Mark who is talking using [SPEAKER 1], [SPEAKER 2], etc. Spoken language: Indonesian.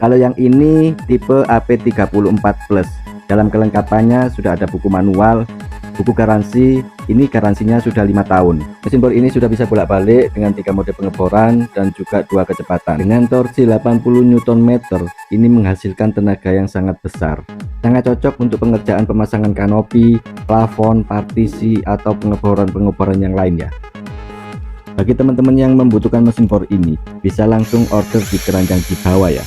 [SPEAKER 1] Kalau yang ini tipe AP34 Plus. Dalam kelengkapannya sudah ada buku manual, buku garansi. Ini garansinya sudah 5 tahun. Mesin bor ini sudah bisa bolak-balik dengan 3 mode pengeboran dan juga 2 kecepatan. Dengan torsi 80 Nm, ini menghasilkan tenaga yang sangat besar. Sangat cocok untuk pengerjaan pemasangan kanopi, plafon, partisi, atau pengeboran-pengeboran yang lain ya. Bagi teman-teman yang membutuhkan mesin bor ini, bisa langsung order di keranjang di bawah ya.